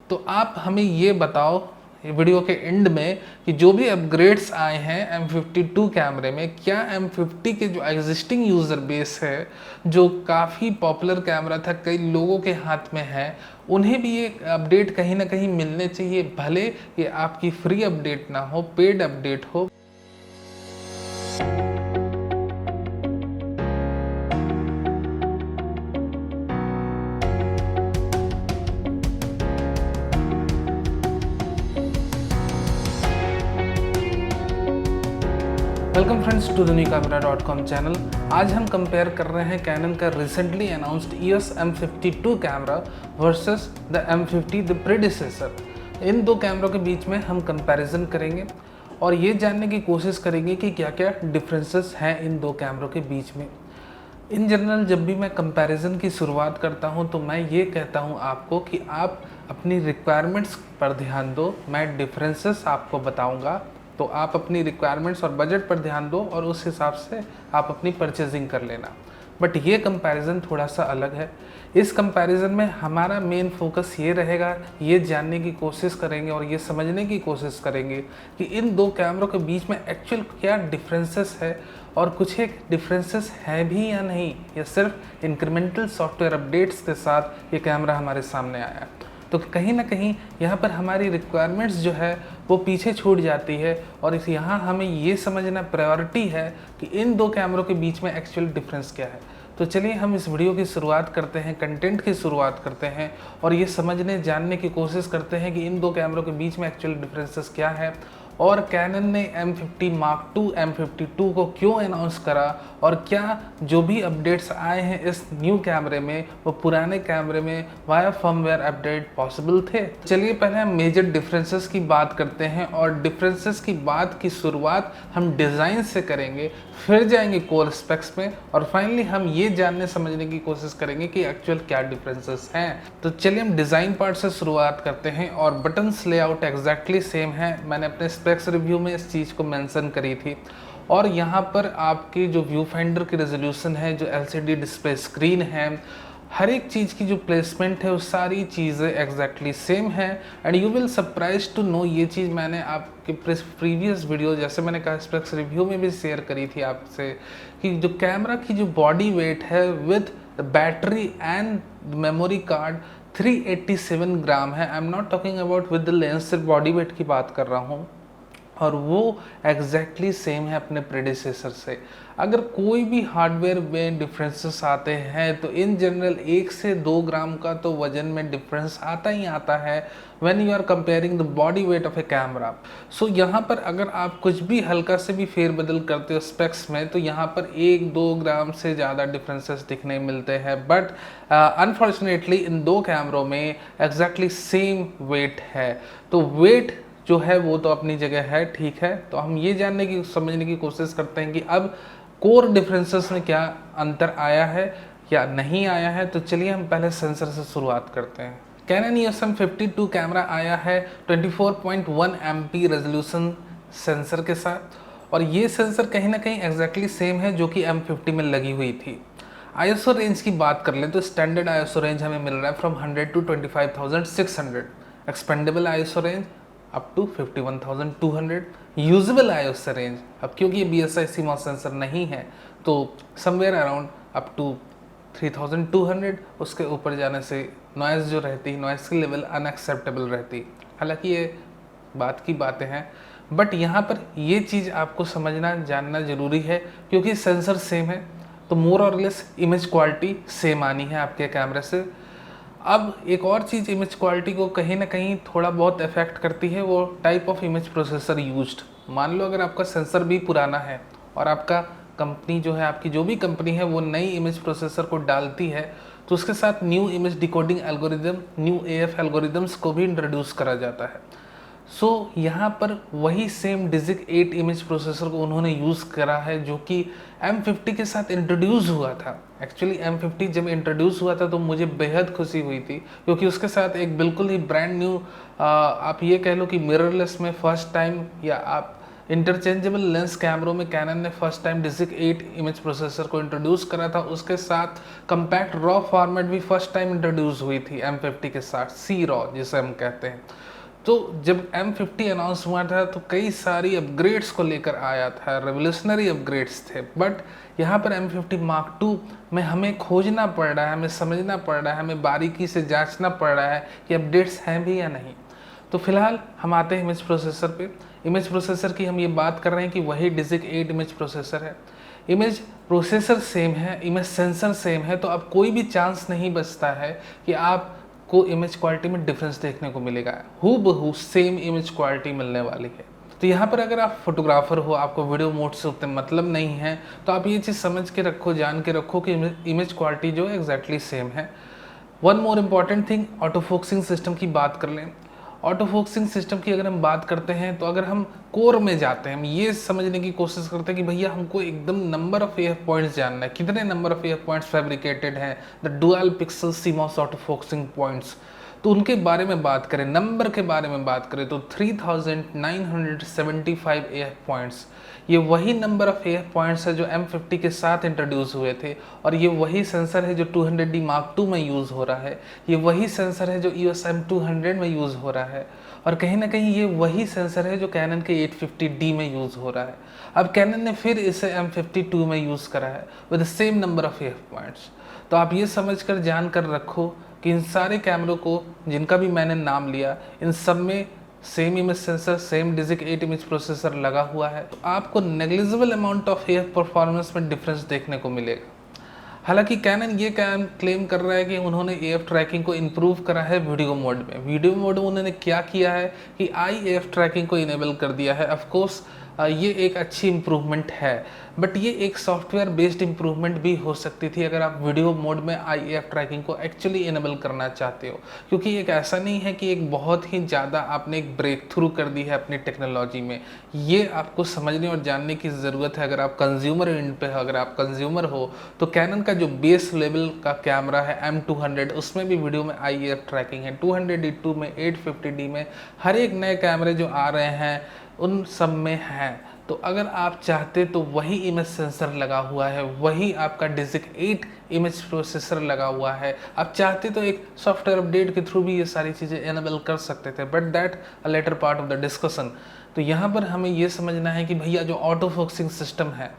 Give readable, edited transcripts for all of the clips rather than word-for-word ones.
तो आप हमें ये बताओ वीडियो के एंड में कि जो भी अपग्रेड्स आए हैं M52 कैमरे में, क्या M50 के जो एग्जिस्टिंग यूज़र बेस है, जो काफ़ी पॉपुलर कैमरा था, कई लोगों के हाथ में है, उन्हें भी ये अपडेट कहीं ना कहीं मिलने चाहिए, भले ये आपकी फ्री अपडेट ना हो, पेड अपडेट हो। Welcome friends to the newcamera.com channel. आज हम कंपेयर कर रहे हैं कैनन का recently announced EOS M52 camera versus the M50 the predecessor. इन दो कैमरों के बीच में हम कंपैरिजन करेंगे और ये जानने की कोशिश करेंगे कि क्या क्या डिफरेंसेस हैं इन दो कैमरों के बीच में। इन जनरल जब भी मैं कंपैरिजन की शुरुआत करता हूं तो मैं ये कहता हूं आपको कि आप अपनी रिक्वायरमेंट्स पर ध्यान दो। मैं डिफरेंसेस आपको बताऊंगा, तो आप अपनी रिक्वायरमेंट्स और बजट पर ध्यान दो और उस हिसाब से आप अपनी परचेजिंग कर लेना। बट ये कंपैरिजन थोड़ा सा अलग है। इस कंपैरिजन में हमारा मेन फोकस ये रहेगा, ये जानने की कोशिश करेंगे और ये समझने की कोशिश करेंगे कि इन दो कैमरों के बीच में एक्चुअल क्या डिफरेंसेस है और कुछ एक डिफरेंसेस हैं भी या नहीं, या सिर्फ इंक्रीमेंटल सॉफ्टवेयर अपडेट्स के साथ ये कैमरा हमारे सामने आया। तो कहीं ना कहीं यहाँ पर हमारी रिक्वायरमेंट्स जो है वो पीछे छूट जाती है और इस यहाँ हमें ये समझना प्रायोरिटी है कि इन दो कैमरों के बीच में एक्चुअल डिफरेंस क्या है। तो चलिए हम इस वीडियो की शुरुआत करते हैं, कंटेंट की शुरुआत करते हैं और ये समझने जानने की कोशिश करते हैं कि इन दो कैमरों के बीच में एक्चुअल डिफरेंसेस क्या है और कैनन ने M50 Mark II M52 को क्यों अनाउंस करा और क्या जो भी अपडेट्स आए हैं इस न्यू कैमरे में वो पुराने कैमरे में वाया फर्मवेयर अपडेट पॉसिबल थे। चलिए पहले हम मेजर डिफरेंसेस की बात करते हैं और डिफरेंसेस की बात की शुरुआत हम डिज़ाइन से करेंगे, फिर जाएंगे कोर स्पेक्स में और फाइनली हम ये जानने समझने की कोशिश करेंगे कि एक्चुअल क्या डिफरेंसेस हैं। तो चलिए हम डिज़ाइन पार्ट से शुरुआत करते हैं और बटन्स लेआउट एग्जैक्टली सेम है। मैंने अपने स्पेक्स रिव्यू में इस चीज़ को मेंशन करी थी और यहाँ पर आपकी जो व्यू फाइंडर की रेजोल्यूशन है, जो LCD डिस्प्ले स्क्रीन है, हर एक चीज़ की जो प्लेसमेंट है वो सारी चीज़ें एग्जैक्टली सेम है। And you will surprise to know, ये चीज़ मैंने आपके प्रीवियस वीडियो जैसे मैंने कहा स्पेक्स रिव्यू में भी शेयर करी थी आपसे कि जो कैमरा की जो बॉडी वेट है with battery and memory card 387 ग्राम है। I am not talking about with the lens, सिर्फ बॉडी वेट की बात कर रहा हूँ और वो एग्जैक्टली सेम है अपने प्रेडिसेसर से। अगर कोई भी हार्डवेयर में डिफरेंसेस आते हैं तो इन जनरल 1 से 2 ग्राम का तो वजन में डिफरेंस आता ही आता है when you are comparing the body weight of a camera. So यहाँ पर अगर आप कुछ भी हल्का से भी फेरबदल करते हो स्पेक्स में तो यहाँ पर 1-2 ग्राम से ज़्यादा डिफरेंसेस दिखने मिलते हैं। बट अनफॉर्चुनेटली इन दो कैमरों में एग्जैक्टली सेम वेट है। तो वेट जो है वो तो अपनी जगह है, ठीक है। तो हम ये जानने की समझने की कोशिश करते हैं कि अब कोर डिफरेंसेस में क्या अंतर आया है या नहीं आया है। तो चलिए हम पहले सेंसर से शुरुआत करते हैं। कैनन EOS M52 कैमरा आया है 24.1 MP रेजोल्यूशन सेंसर के साथ और ये सेंसर कहीं ना कहीं एग्जैक्टली सेम है जो कि M50 में लगी हुई थी। ISO रेंज की बात कर लें तो स्टैंडर्ड ISO रेंज हमें मिल रहा है from 100 to 25,600, expandable ISO range up to 51,200, usable ISO range अब क्योंकि ये BSI CMOS सेंसर नहीं है तो समवेयर अराउंड अप टू 3,200। उसके ऊपर जाने से नॉइज़ जो रहती, नॉइज़ की लेवल अनएक्सेप्टेबल रहती। हालांकि ये बात की बातें हैं बट यहाँ पर ये चीज़ आपको समझना जानना ज़रूरी है क्योंकि सेंसर सेम है तो मोर और लेस इमेज क्वालिटी सेम आनी है आपके कैमरे से। अब एक और चीज़ इमेज क्वालिटी को कहीं ना कहीं थोड़ा बहुत इफेक्ट करती है, वो type of image processor used. मान लो अगर आपका सेंसर भी पुराना है और आपका कंपनी जो है, आपकी जो भी कंपनी है वो नई इमेज प्रोसेसर को डालती है तो उसके साथ new image decoding algorithm, new AF algorithms को भी इंट्रोड्यूस करा जाता है। सो यहाँ पर वही सेम डिजिक 8 इमेज प्रोसेसर को उन्होंने यूज़ करा है जो कि M50 के साथ इंट्रोड्यूस हुआ था। एक्चुअली M50 जब इंट्रोड्यूस हुआ था तो मुझे बेहद खुशी हुई थी क्योंकि उसके साथ एक बिल्कुल ही ब्रांड न्यू आप ये कह लो कि मिररलेस में फर्स्ट टाइम या आप इंटरचेंजेबल लेंस कैमरों में कैनन ने फर्स्ट टाइम डिजिक 8 इमेज प्रोसेसर को इंट्रोड्यूस करा था। उसके साथ कम्पैक्ट रॉ फॉर्मेट भी फर्स्ट टाइम इंट्रोड्यूस हुई थी M50 के साथ, सी रॉ जिसे हम कहते हैं। तो जब M50 अनाउंस हुआ था तो कई सारी अपग्रेड्स को लेकर आया था, रेवोल्यूशनरी अपग्रेड्स थे। बट यहाँ पर M50 Mark II में हमें खोजना पड़ रहा है, हमें समझना पड़ रहा है, हमें बारीकी से जांचना पड़ रहा है कि अपडेट्स हैं भी या नहीं। तो फिलहाल हम आते हैं इमेज प्रोसेसर पे। इमेज प्रोसेसर की हम ये बात कर रहे हैं कि वही डिजिक 8 इमेज प्रोसेसर है। इमेज प्रोसेसर सेम है, इमेज सेंसर सेम है, तो अब कोई भी चांस नहीं बचता है कि आपको इमेज क्वालिटी में डिफरेंस देखने को मिलेगा। हूबहू सेम इमेज क्वालिटी मिलने वाली है। तो यहाँ पर अगर आप फोटोग्राफर हो, आपको वीडियो मोड से उतने मतलब नहीं है, तो आप ये चीज़ समझ के रखो, जान के रखो कि इमेज क्वालिटी जो है एग्जैक्टली सेम है। One more important thing, auto focusing system की बात कर लें। ऑटो फोकसिंग सिस्टम की अगर हम बात करते हैं तो अगर हम कोर में जाते हैं, हम ये समझने की कोशिश करते हैं कि भैया हमको एकदम नंबर ऑफ AF पॉइंट्स जानना है, कितने number of AF points fabricated हैं, the dual pixel CMOS auto focusing points. तो उनके बारे में बात करें, नंबर के बारे में बात करें तो 3975 AF पॉइंट्स, ये वही नंबर ऑफ AF पॉइंट्स है जो M50 के साथ इंट्रोड्यूस हुए थे। और ये वही सेंसर है जो 200D Mark II में यूज़ हो रहा है, ये वही सेंसर है जो EOS M200 में यूज़ हो रहा है, और कहीं ना कहीं ये वही सेंसर है जो कैनन के 850D में यूज़ हो रहा है। अब कैनन ने फिर इसे M52 में यूज़ करा है with the same number of AF points. तो आप ये समझ कर जान कर रखो कि इन सारे कैमरों को जिनका भी मैंने नाम लिया, इन सब में same image sensor, same DIGIC 8 image processor लगा हुआ है। तो आपको negligible amount of AF performance में डिफरेंस देखने को मिलेगा। हालांकि कैनन ये क्लेम कर रहा है कि उन्होंने AF ट्रैकिंग को इम्प्रूव करा है वीडियो मोड में। वीडियो मोड में उन्होंने क्या किया है कि IAF ट्रैकिंग को इनेबल कर दिया है। ऑफकोर्स ये एक अच्छी इम्प्रूवमेंट है, बट ये एक सॉफ्टवेयर बेस्ड इम्प्रूवमेंट भी हो सकती थी अगर आप वीडियो मोड में IAF ट्रैकिंग को एक्चुअली इनेबल करना चाहते हो। क्योंकि एक ऐसा नहीं है कि एक बहुत ही ज़्यादा आपने एक ब्रेक थ्रू कर दी है अपनी टेक्नोलॉजी में। ये आपको समझने और जानने की ज़रूरत है। अगर आप कंज्यूमर एंड पे हो, अगर आप कंज्यूमर हो, तो कैनन का जो बेस लेवल का कैमरा है M200, उसमें भी वीडियो में IAF ट्रैकिंग है। 200D2 में, 850D में, हर एक नए कैमरे जो आ रहे हैं उन सब में है। तो अगर आप चाहते तो वही इमेज सेंसर लगा हुआ है, वही आपका डिजिक 8 इमेज प्रोसेसर लगा हुआ है। आप चाहते तो एक सॉफ्टवेयर अपडेट के थ्रू भी ये सारी चीज़ें एनेबल कर सकते थे, but that a later part of the discussion. तो यहाँ पर हमें ये समझना है कि भैया जो ऑटो फोकसिंग सिस्टम है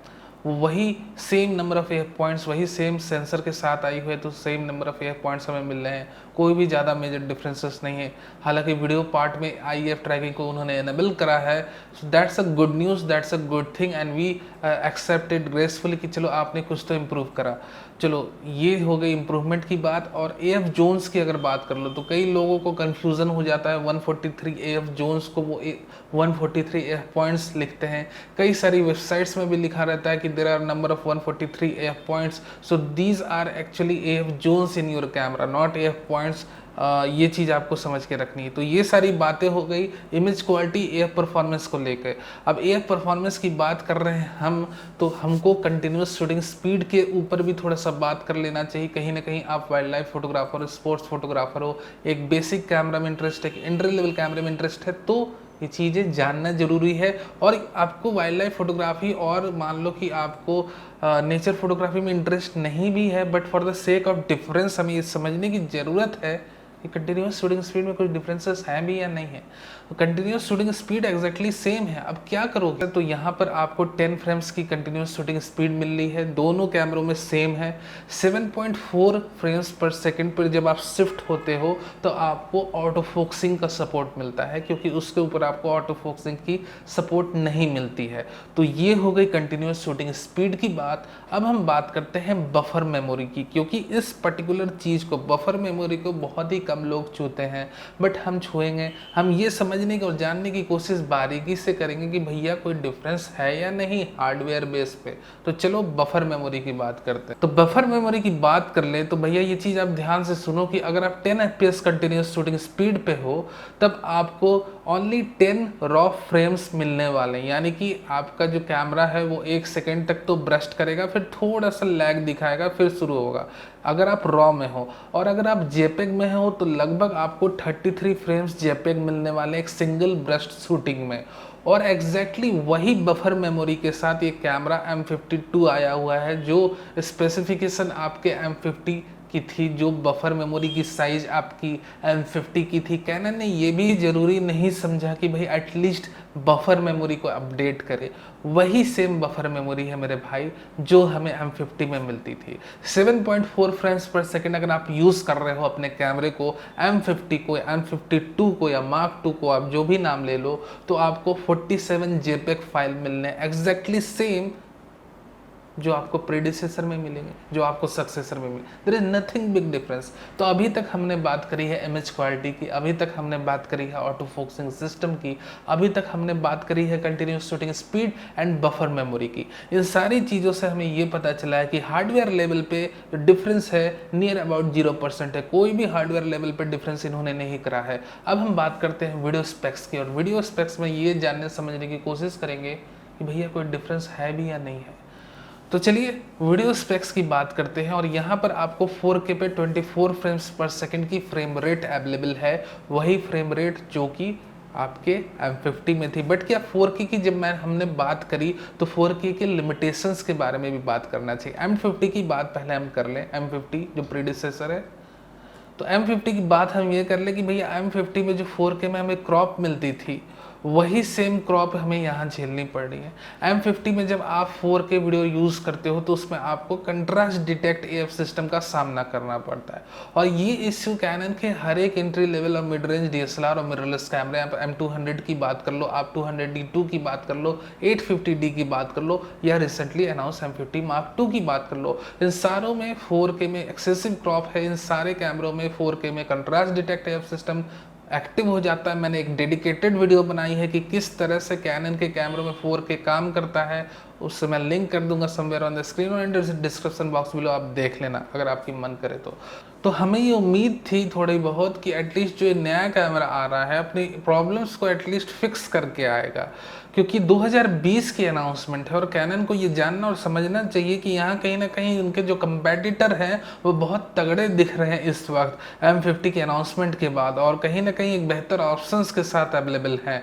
वो वही same number of AF points, वही सेम सेंसर के साथ आई हुई है, तो same number of AF points हमें मिल रहे हैं। कोई भी ज़्यादा मेजर डिफरेंसेस नहीं है। हालांकि वीडियो पार्ट में IAF ट्रैकिंग को उन्होंने एनेबल करा है, so that's a good news, that's a good thing, and we accepted gracefully कि चलो आपने कुछ तो इम्प्रूव करा। चलो ये हो गई इम्प्रूवमेंट की बात। और AF जोन्स की अगर बात कर लो तो कई लोगों को कन्फ्यूज़न हो जाता है। 143 AF जोन्स को वो 143 AF पॉइंट्स लिखते हैं। कई सारी वेबसाइट्स में भी लिखा रहता है कि there are number of 143 AF points, so these are actually AF zones in your camera, not AF points. ये चीज़ आपको समझ के रखनी है। तो ये सारी बातें हो गई इमेज क्वालिटी AF परफॉर्मेंस को लेकर। अब AF परफॉर्मेंस की बात कर रहे हैं हम, तो हमको कंटिन्यूस शूटिंग स्पीड के ऊपर भी थोड़ा सा बात कर लेना चाहिए। कहीं ना कहीं आप वाइल्ड लाइफ फोटोग्राफर हो, स्पोर्ट्स फोटोग्राफर हो, एक बेसिक कैमरा में इंटरेस्ट है, एक एंट्री लेवल कैमरे में इंटरेस्ट है, तो ये चीज़ें जानना ज़रूरी है। और आपको वाइल्ड लाइफ फोटोग्राफी और मान लो कि आपको नेचर फोटोग्राफी में इंटरेस्ट नहीं भी है, but for the sake of difference हमें ये समझने की ज़रूरत है कि कंटिन्यूस शूटिंग स्पीड में कुछ डिफरेंसेस हैं भी या नहीं है। तो continuous shooting speed exactly same है। अब क्या करोगे, तो यहाँ पर आपको 10 फ्रेम्स की कंटिन्यूस शूटिंग स्पीड मिल रही है, दोनों कैमरों में सेम है। 7.4 फ्रेम्स पर सेकंड पर जब आप शिफ्ट होते हो तो आपको ऑटो फोकसिंग का सपोर्ट मिलता है, क्योंकि उसके ऊपर आपको ऑटो फोकसिंग की सपोर्ट नहीं मिलती है। तो ये हो गई कंटिन्यूस शूटिंग स्पीड की बात। अब हम बात करते हैं बफर मेमोरी की, क्योंकि इस पर्टिकुलर चीज़ को, बफर मेमोरी को बहुत ही कम लोग छूते हैं, बट हम छुएंगे। हम ये समझने की और जानने की कोशिश बारीकी से करेंगे कि भैया कोई डिफरेंस है या नहीं हार्डवेयर बेस पे। तो चलो बफर मेमोरी की बात करते हैं। तो बफर मेमोरी की बात कर ले तो भैया ये चीज़ आप ध्यान से सुनो कि अगर आप 10 FPS कंटिन्यूस शूटिंग स्पीड पे हो तब आपको ओनली 10 रॉ फ्रेम्स मिलने वाले हैं। यानी कि आपका जो कैमरा है वो 1 सेकेंड तक तो ब्रस्ट करेगा, फिर थोड़ा सा लैग दिखाएगा, फिर शुरू होगा। अगर आप रॉ में हो, और अगर आप जेपेग में हो तो लगभग आपको 33 फ्रेम्स जेपेग मिलने वाले एक सिंगल ब्रस्ट शूटिंग में। और एग्जैक्टली वही बफर मेमोरी के साथ ये कैमरा M52 आया हुआ है, जो स्पेसिफिकेशन आपके M50 की थी, जो बफर मेमोरी की साइज आपकी M50 की थी। कैनन ने ये भी ज़रूरी नहीं समझा कि भाई एटलीस्ट बफर मेमोरी को अपडेट करे, वही सेम बफर मेमोरी है मेरे भाई जो हमें M50 में मिलती थी। 7.4 फ्रेम्स पर सेकेंड अगर आप यूज़ कर रहे हो अपने कैमरे को, M50 को, M52 को या Mark II को, आप जो भी नाम ले लो, तो आपको 47 JPEG फाइल मिलने एग्जैक्टली सेम जो आपको प्रीडिसेसर में मिलेंगे, जो आपको सक्सेसर में मिले। There is nothing big difference. तो अभी तक हमने बात करी है इमेज क्वालिटी की, अभी तक हमने बात करी है ऑटो फोकसिंग सिस्टम की, अभी तक हमने बात करी है continuous shooting speed and buffer memory की। इन सारी चीज़ों से हमें ये पता चला है कि हार्डवेयर लेवल पे जो डिफरेंस है नियर अबाउट 0% है। कोई भी हार्डवेयर लेवल पे डिफरेंस इन्होंने नहीं करा है। अब हम बात करते हैं वीडियो स्पेक्स की, और वीडियो स्पेक्स में ये जानने समझने की कोशिश करेंगे कि भैया कोई डिफरेंस है भी या नहीं है। तो चलिए वीडियो स्पेक्स की बात करते हैं, और यहाँ पर आपको 4K पे 24 फ्रेम्स पर सेकंड की फ्रेम रेट अवेलेबल है, वही फ्रेम रेट जो कि आपके M50 में थी। बट क्या 4K की जब हमने बात करी तो 4K के लिमिटेशंस के बारे में भी बात करना चाहिए। M50 की बात पहले हम कर लें, M50 जो प्रीडिसेसर है, तो M50 की बात हम ये कर ले कि भैया M50 में जो 4K में हमें क्रॉप मिलती थी, वही सेम क्रॉप हमें यहाँ झेलनी पड़ रही है। M50 में जब आप 4K वीडियो यूज़ करते हो तो उसमें आपको कंट्रास्ट डिटेक्ट AF सिस्टम का सामना करना पड़ता है, और ये इश्यू कैनन के हर एक एंट्री लेवल और मिड रेंज DSLR और मिररलेस कैमरे, आप M200 की बात कर लो, आप 200D2 की बात कर लो, 850D की बात कर लो, या recently announce M50 Mark II की बात कर लो, इन सारों में 4K में एक्सेसिव क्रॉप है। इन सारे कैमरों में 4K में contrast detect AF system active हो जाता है। मैंने एक डेडिकेटेड वीडियो बनाई है कि किस तरह से कैनन के कैमरों में 4K काम करता है, उससे मैं लिंक कर दूंगा समवेयर ऑन द स्क्रीन और डिस्क्रिप्शन बॉक्स बिलो, आप देख लेना अगर आपकी मन करे तो हमें ये उम्मीद थी थोड़ी बहुत कि एटलीस्ट जो ये नया कैमरा आ रहा है अपनी प्रॉब्लम्स को एटलीस्ट फिक्स करके आएगा, क्योंकि 2020 की अनाउंसमेंट है और कैनन को ये जानना और समझना चाहिए कि यहाँ कहीं ना कहीं उनके जो कंपेटिटर हैं वो बहुत तगड़े दिख रहे हैं इस वक्त M50 के अनाउंसमेंट के बाद, और कहीं ना कहीं एक बेहतर ऑप्शंस के साथ अवेलेबल हैं।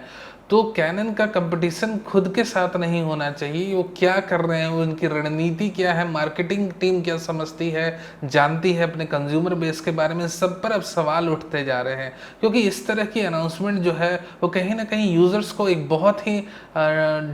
तो कैनन का कंपटीशन खुद के साथ नहीं होना चाहिए, वो क्या कर रहे हैं, उनकी रणनीति क्या है, मार्केटिंग टीम क्या समझती है, जानती है अपने कंज्यूमर बेस के बारे में, सब पर अब सवाल उठते जा रहे हैं। क्योंकि इस तरह की अनाउंसमेंट जो है वो कहीं ना कहीं यूज़र्स को एक बहुत ही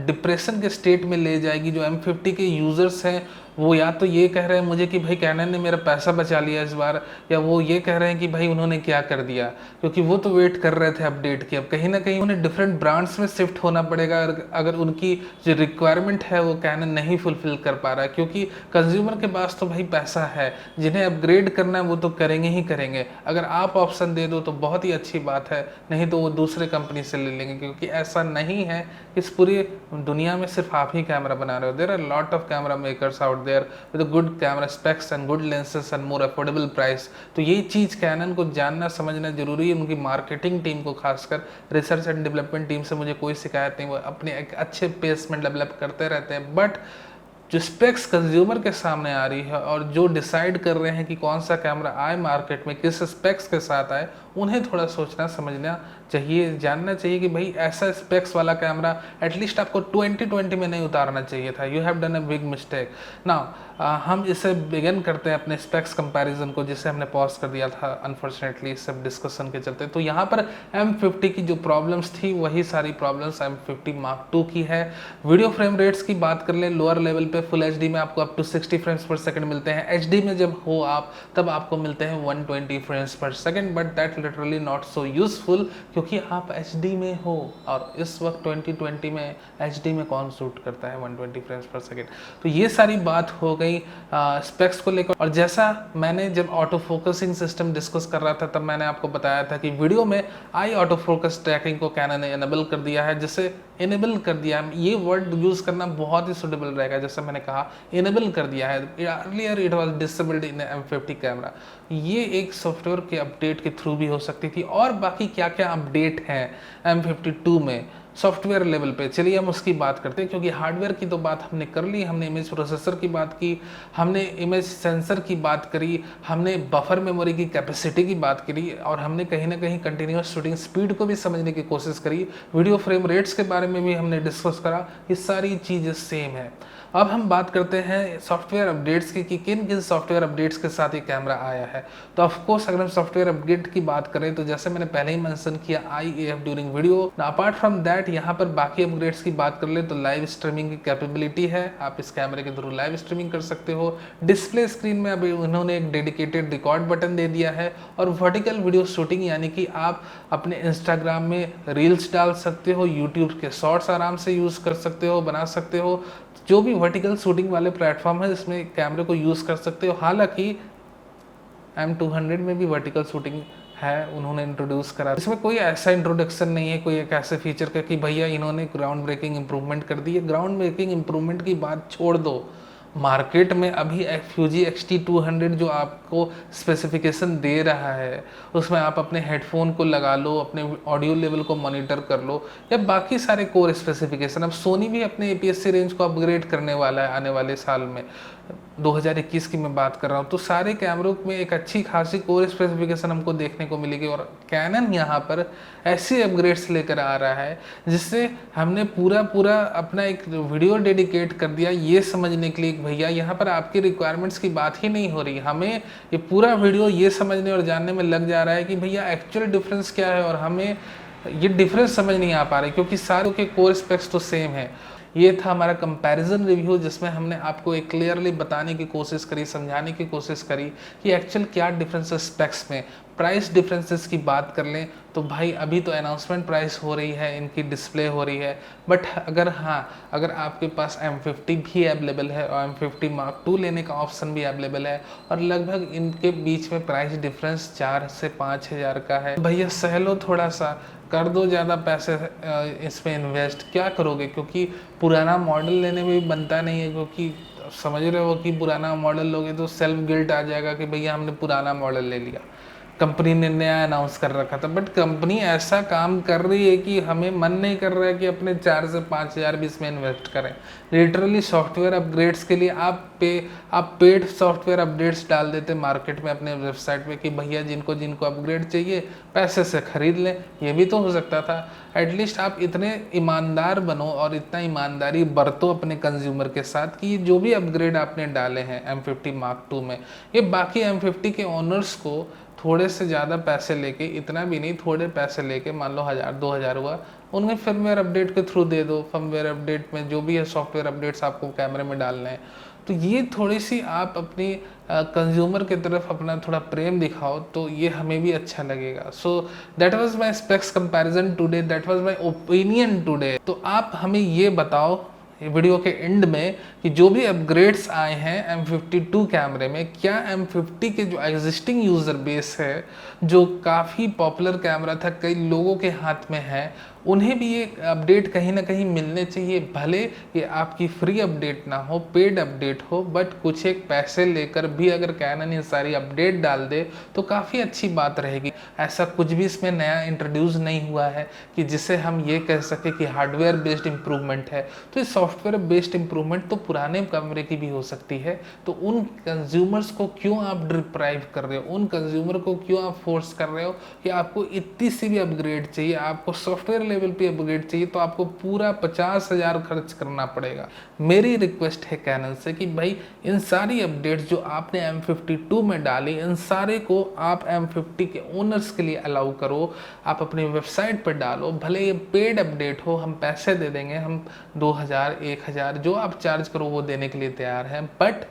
डिप्रेशन के स्टेट में ले जाएगी। जो M50 के यूज़र्स हैं वो या तो ये कह रहे हैं मुझे कि भाई कैनन ने मेरा पैसा बचा लिया इस बार, या वो ये कह रहे हैं कि भाई उन्होंने क्या कर दिया, क्योंकि वो तो वेट कर रहे थे अपडेट की। अब कहीं ना कहीं उन्हें डिफरेंट ब्रांड्स में शिफ्ट होना पड़ेगा अगर उनकी जो रिक्वायरमेंट है वो कैनन नहीं फुलफिल कर पा रहा है, क्योंकि कंज्यूमर के पास तो भाई पैसा है, जिन्हें अपग्रेड करना है वो तो करेंगे ही करेंगे। अगर आप ऑप्शन दे दो तो बहुत ही अच्छी बात है, नहीं तो वो दूसरे कंपनी से ले लेंगे, क्योंकि ऐसा नहीं है कि इस पूरी दुनिया में सिर्फ आप ही कैमरा बना रहे हो। There are lot of camera makers out there with a good camera specs and good lenses and more affordable price। तो ये चीज़ कैनन को जानना समझना जरूरी है। उनकी मार्केटिंग टीम को, खासकर रिसर्च एंड डेवलपमेंट टीम से मुझे कोई शिकायत नहीं, वो अपने एक अच्छे पेस में डेवलप करते रहते हैं। बट जो स्पेक्स कंज्यूमर के सामने आ रही है और जो डिसाइड कर रहे हैं कि कौन सा कैमरा आए मार्केट में, किस स्पेक्स के साथ आए, उन्हें थोड़ा सोचना समझना चाहिए, जानना चाहिए कि भाई ऐसा स्पेक्स वाला कैमरा एटलीस्ट आपको 2020 में नहीं उतारना चाहिए था। You have done a big mistake. Now हम इसे बिगिन करते हैं अपने स्पेक्स कंपैरिजन को, जिसे हमने पॉज कर दिया था अनफॉर्चुनेटली सब डिस्कशन के चलते। तो यहाँ पर M50 की जो प्रॉब्लम्स थी वही सारी प्रॉब्लम्स M50 Mark II की है। वीडियो फ्रेम रेट्स की बात कर ले, लोअर लेवल पे फुल HD में आपको अप टू 60 फ्रेम्स पर सेकंड मिलते हैं। HD में जब हो आप तब आपको मिलते हैं 120 फ्रेम्स पर second, but that literally not so useful, क्योंकि आप HD में हो और इस वक्त 2020 में HD में कौन शूट करता है 120 फ्रेम्स पर सेकंड। तो ये सारी बात हो गई स्पेक्स को लेकर। और जैसा मैंने जब ऑटो फोकसिंग सिस्टम डिस्कस कर रहा था तब मैंने आपको बताया था कि वीडियो में आई ऑटो फोकस ट्रैकिंग को कैनन ने इनेबल कर दिया है। जिसे इनेबल कर दिया है, ये वर्ड यूज करना बहुत ही सुटेबल रहेगा, जैसे मैंने कहा इनेबल कर दिया है। Earlier it was disabled in M50 camera. ये एक सॉफ्टवेयर के अपडेट के थ्रू भी हो सकती थी। और बाकी क्या क्या अपडेट हैं M52 में सॉफ्टवेयर लेवल पे। चलिए हम उसकी बात करते हैं, क्योंकि हार्डवेयर की तो बात हमने कर ली, हमने इमेज प्रोसेसर की बात की, हमने इमेज सेंसर की बात करी, हमने बफर मेमोरी की कैपेसिटी की बात करी, और हमने कहीं ना कहीं कंटिन्यूस शूटिंग स्पीड को भी समझने की कोशिश करी, वीडियो फ्रेम रेट्स के बारे में भी हमने डिस्कस करा। ये सारी चीज़ें सेम है। अब हम बात करते हैं सॉफ्टवेयर अपडेट्स की कि किन किन सॉफ्टवेयर अपडेट्स के साथ ये कैमरा आया है। तो ऑफकोर्स अगर हम सॉफ्टवेयर अपडेट की बात करें तो जैसे मैंने पहले ही मेंशन किया IAF during video. Apart from that यहाँ पर बाकी अपग्रेड्स की बात कर ले तो लाइव स्ट्रीमिंग की कैपेबिलिटी है, आप इस कैमरे के थ्रू लाइव स्ट्रीमिंग कर सकते हो। डिस्प्ले स्क्रीन में अभी उन्होंने एक डेडिकेटेड रिकॉर्ड बटन दे दिया है, और वर्टिकल वीडियो शूटिंग यानी कि आप अपने इंस्टाग्राम में रील्स डाल सकते हो, यूट्यूब के शॉर्ट्स आराम से यूज़ कर सकते हो, बना सकते हो। जो भी वर्टिकल शूटिंग वाले प्लेटफॉर्म है इसमें कैमरे को यूज़ कर सकते हो। हालांकि M200 में भी वर्टिकल शूटिंग है, उन्होंने इंट्रोड्यूस करा। इसमें कोई ऐसा इंट्रोडक्शन नहीं है, कोई एक ऐसे फीचर का कि भैया इन्होंने ग्राउंड ब्रेकिंग इंप्रूवमेंट कर दी है। ग्राउंड ब्रेकिंग इंप्रूवमेंट की बात छोड़ दो, मार्केट में अभी FUJI XT200 जो आपको स्पेसिफिकेशन दे रहा है उसमें आप अपने हेडफोन को लगा लो, अपने ऑडियो लेवल को मॉनिटर कर लो, या बाकी सारे कोर स्पेसिफिकेशन। अब सोनी भी अपने APS-C रेंज को अपग्रेड करने वाला है आने वाले साल में, 2021 की मैं बात कर रहा हूँ। तो सारे कैमरों में एक अच्छी खासी कोर स्पेसिफिकेशन हमको देखने को मिलेगी, और कैनन यहाँ पर ऐसे अपग्रेड्स लेकर आ रहा है जिससे हमने पूरा अपना एक वीडियो डेडिकेट कर दिया ये समझने के लिए भैया यहाँ पर आपकी रिक्वायरमेंट्स की बात ही नहीं हो रही। हमें ये पूरा वीडियो ये समझने और जानने में लग जा रहा है कि भैया एक्चुअल डिफरेंस क्या है, और हमें ये डिफरेंस समझ नहीं आ पा रही क्योंकि सारों के कोर स्पेक्स तो सेम है। ये था हमारा कंपैरिजन रिव्यू जिसमें हमने आपको एक क्लियरली बताने की कोशिश करी, समझाने की कोशिश करी कि एक्चुअल क्या डिफरेंसेस स्पेक्स में। प्राइस डिफरेंसेस की बात कर लें तो भाई अभी तो अनाउंसमेंट प्राइस हो रही है, इनकी डिस्प्ले हो रही है, बट अगर आपके पास M50 भी अवेलेबल है और M50 Mark II लेने का ऑप्शन भी अवेलेबल है, और लगभग इनके बीच में प्राइस डिफरेंस 4 से 5 हज़ार का है, भैया सह लो, थोड़ा सा कर दो, ज़्यादा पैसे इसमें इन्वेस्ट क्या करोगे, क्योंकि पुराना मॉडल लेने में भी बनता नहीं है, क्योंकि समझ रहे हो कि पुराना मॉडल लोगे तो सेल्फ गिल्ट आ जाएगा कि भैया हमने पुराना मॉडल ले लिया, कंपनी ने नया अनाउंस कर रखा था। बट कंपनी ऐसा काम कर रही है कि हमें मन नहीं कर रहा है कि अपने 4 से 5 हज़ार भी इसमें इन्वेस्ट करें। लिटरली सॉफ्टवेयर अपग्रेड्स के लिए आप पेड सॉफ्टवेयर अपडेट्स डाल देते मार्केट में अपने वेबसाइट पे कि भैया जिनको जिनको अपग्रेड चाहिए पैसे से खरीद लें। ये भी तो हो सकता था। एटलीस्ट आप इतने ईमानदार बनो और इतना ईमानदारी बरतो अपने कंज्यूमर के साथ कि जो भी अपग्रेड आपने डाले हैं M50 Mark II में, ये बाकी M50 के ओनर्स को थोड़े से ज़्यादा पैसे लेके, इतना भी नहीं, थोड़े पैसे लेके, मान लो 1000-2000 हुआ, उनमें फर्मवेयर अपडेट के थ्रू दे दो। फर्मवेयर अपडेट में जो भी है सॉफ्टवेयर अपडेट्स आपको कैमरे में डालने हैं, तो ये थोड़ी सी आप अपनी कंज्यूमर की तरफ अपना थोड़ा प्रेम दिखाओ तो ये हमें भी अच्छा लगेगा। So that was my specs comparison today, that was my opinion today. तो आप हमें ये बताओ वीडियो के एंड में कि जो भी अपग्रेड्स आए हैं M52 कैमरे में, क्या M50 के जो एग्जिस्टिंग यूज़र बेस है, जो काफ़ी पॉपुलर कैमरा था, कई लोगों के हाथ में है, उन्हें भी ये अपडेट कहीं ना कहीं मिलने चाहिए। भले ये आपकी फ्री अपडेट ना हो, पेड अपडेट हो, बट कुछ एक पैसे लेकर भी अगर कैनन ये सारी अपडेट डाल दे तो काफ़ी अच्छी बात रहेगी। ऐसा कुछ भी इसमें नया इंट्रोड्यूस नहीं हुआ है कि जिसे हम ये कह सके कि हार्डवेयर बेस्ड इम्प्रूवमेंट है। तो ये सॉफ्टवेयर बेस्ड इम्प्रूवमेंट तो पुराने कैमरे की भी हो सकती है। तो उन कंज्यूमर्स को क्यों आप डिप्राइव कर रहे हो, उन कंज्यूमर को क्यों आप फोर्स कर रहे हो कि आपको इतनी सी भी अपग्रेड चाहिए, आपको सॉफ्टवेयर लेवल पे अपग्रेड चाहिए तो आपको पूरा 50,000 खर्च करना पड़ेगा। मेरी रिक्वेस्ट है कैनन से कि भाई इन सारी अपडेट्स जो आपने M52 में डाली, इन सारे को आप M50 के ओनर्स के लिए अलाउ करो, आप अपनी वेबसाइट पर डालो। भले ये पेड अपडेट हो, हम पैसे दे देंगे, हम 2000 1000 जो आप चार्ज करो वो देने के लिए तैयार हैं, बट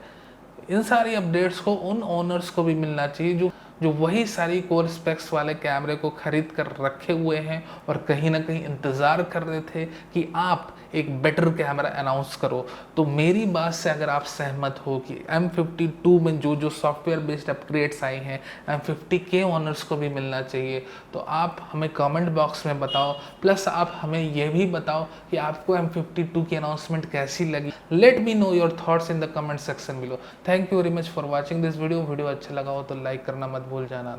इन सारी अपडेट्स को उन ओनर्स को भी मिलना चाहिए जो वही सारी कोर स्पेक्स वाले कैमरे को खरीद कर रखे हुए हैं और कहीं ना कहीं इंतज़ार कर रहे थे कि आप एक बेटर कैमरा अनाउंस करो। तो मेरी बात से अगर आप सहमत हो कि M52 में जो सॉफ्टवेयर बेस्ड अपग्रेड्स आए हैं M50 के ओनर्स को भी मिलना चाहिए, तो आप हमें कमेंट बॉक्स में बताओ। प्लस आप हमें यह भी बताओ कि आपको M52 की अनाउंसमेंट कैसी लगी। Let me know your thoughts in the comment section below. Thank you very much for watching this video. Video अच्छा लगा हो तो लाइक करना मत भूल जाना।